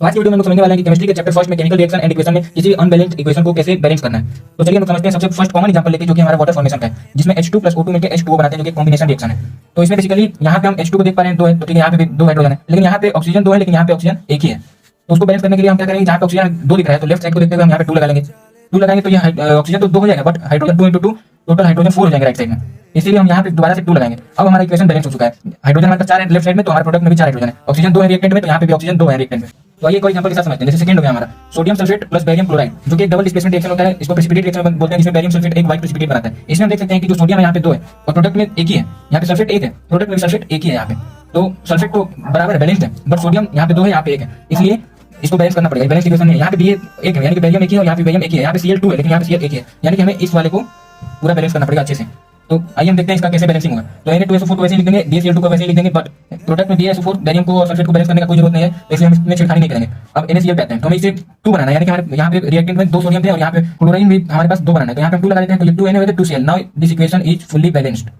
तो आज की वीडियो में हम लोग समझने वाले हैं कि केमिस्ट्री के चैप्टर फर्स्ट में केमिकल रिएक्शन एंड इक्वेशन में किसी अनबैलेंस्ड इक्वेशन को कैसे बैलेंस करना है। तो चलिए हम समझते हैं सबसे फर्स्ट कॉमन एग्जांपल लेके, जो कि हमारा वाटर फॉर्मेशन का है, जिसमें H2 + O2 मिलकर H2O बनाते हैं, जो कि कॉम्बिनेशन रिएक्शन है। तो इसमें बेसिकली यहाँ पे हम H2 को देख पा रहे हैं 2 है, तो ठीक है, यहाँ पे भी 2 हाइड्रोजन है, लेकिन यहाँ पे ऑक्सीजन 2 है, लेकिन यहाँ पे ऑक्सीजन एक ही है। तो उसको बैलेंस करने के लिए हम क्या करेंगे, जहाँ पे ऑक्सीजन 2 दिख रहा है तो लेफ्ट साइड को देखते हुए हम यहाँ पे 2 लगा लेंगे। 2 लगाएंगे तो ये ऑक्सीजन तो 2 हो जाएगा, बट हाइड्रोजन 2 × 2 टोटल हाइड्रोजन 4 हो जाएंगे राइट साइड में। इसलिए हम यहाँ पे दोबारा से 2 लगाएंगे। अब हमारा इक्वेशन बैलेंस हो चुका है। हाइड्रोजन हमारे पास 4 है लेफ्ट साइड में, तो हमारे प्रोडक्ट में भी 4 हाइड्रोजन है। ऑक्सीजन 2 है रिएक्टेंट में, तो यहाँ पे भी ऑक्सीजन 2 है रिएक्टेंट में। तो आइए एक और एग्जांपल के साथ समझते हैं। जैसे सेकंड हो गया हमारा sodium sulphate plus barium chloride, जो कि एक डबल डिस्प्लेसमेंट रिएक्शन होता है। इसको प्रेसिपिटेट रिएक्शन बोलते हैं, जिसमें बेरियम सल्फेट एक व्हाइट प्रेसिपिटेट बनाता है। इसमें हम देख सकते हैं कि जो सोडियम है यहाँ पे 2 है और प्रोडक्ट में एक ही है। यहाँ पे सल्फेट एक है, प्रोडक्ट में सल्फेट एक ही है यहाँ पे। तो सल्फेट तो बराबर बैलेंस्ड है, बट सोडियम यहाँ पे 2 है, यहाँ पे 1 है, इसलिए इसको बैलेंस करना पड़ेगा। बैलेंस इक्वेशन है, यहाँ पे भी एक है, यानी कि बेरियम एक ही है और यहाँ पे बेरियम एक ही है। यहाँ पे Cl2 है, लेकिन यहाँ पे Cl एक ही है, यानी कि हमें इस वाले को पूरा बैलेंस करना पड़ेगा अच्छे से। तो आइए हम देखते हैं इसका कैसे बैलेंसिंग होगा। तो Na2SO4 को वैसे ही लिख देंगे, BaCl2 को वैसे ही लिख देंगे, बट प्रोडक्ट में BaSO4 बेरियम को और सल्फेट को बैलेंस करने का कोई जरूरत नहीं है, तो इसलिए हम इसमें छेड़खानी नहीं करेंगे। अब NaCl पे आते हैं, तो हमें इसे 2 बनाना है, यानी कि हमारे यहाँ पे रिएक्टेंट में 2 सोडियम थे और यहाँ पे क्लोरीन भी हमारे पास 2 बनाना है। तो यहाँ पे हम 2 लगा देते हैं, तो ये 2Na हो 2Cl। Now this equation is fully balanced.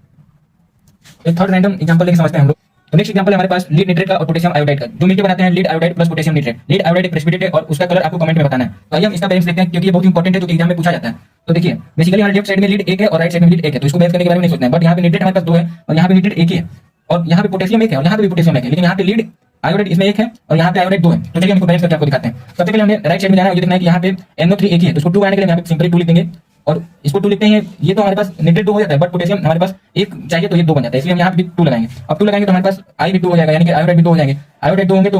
एक थर्ड रैंडम एग्जांपल लेके समझते हैं हम लोग। तो नेक्स्ट एग्जांपल है हमारे पास लीड नाइट्रेट का और पोटेशियम आयोडाइड का, जो मिलकर बनाते हैं lead iodide plus potassium nitrate. Lead iodide एक प्रेसिपिटेट है और उसका कलर आपको कमेंट में बताना है। तो आइए हम इसका बैलेंस देखते हैं, क्योंकि ये बहुत इंपॉर्टेंट है, जो कि एग्जाम में पूछा जाता है। तो देखिए बेसिकली हमारे लेफ्ट साइड में लीड 1 है और राइट साइड में लीड 1 है, तो इसको बैलेंस करने के बारे में नहीं सोचना है। बट यहाँ पे नाइट्रेट हमारे पास 2 है और यहाँ पे नाइट्रेट 1 ही है, और यहाँ पे पोटेशियम 1 है और यहाँ पे भी पोटेशियम 1 है, लेकिन यहाँ पे लीड आयोडाइड इसमें 1 है और यहाँ पे आयोडाइड 2 है। तो चलिए हम इसको बैलेंस करके आपको दिखाते हैं। सबसे पहले हमें राइट साइड में जाना है, ये देखना है कि यहाँ पे NO3 एक ही है, तो इसको 2 आने के लिए यहाँ पे सिंपली 2 लिख देंगे और इसको 2 लिखते हैं। ये तो हमारे पास नाइट्रेट 2 हो जाता है, बट पोटेशियम हमारे पास 1 चाहिए, तो ये 2 बन जाता है, इसलिए हम यहाँ पे भी 2 लगाएंगे। अब 2 लगाएंगे तो हमारे पास I भी 2 हो जाएगा, यानी कि आयोडाइड भी 2 हो जाएंगे। आयोडाइड 2 होंगे तो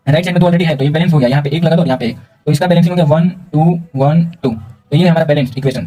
राइट साइड में 2 ऑलरेडी है, तो ये बैलेंस हो गया। यहाँ पे 1 लगा दो और यहाँ पे 1, तो इसका बैलेंसिंग हो गया 1 2 1 2। तो ये हमारा बैलेंस्ड इक्वेशन।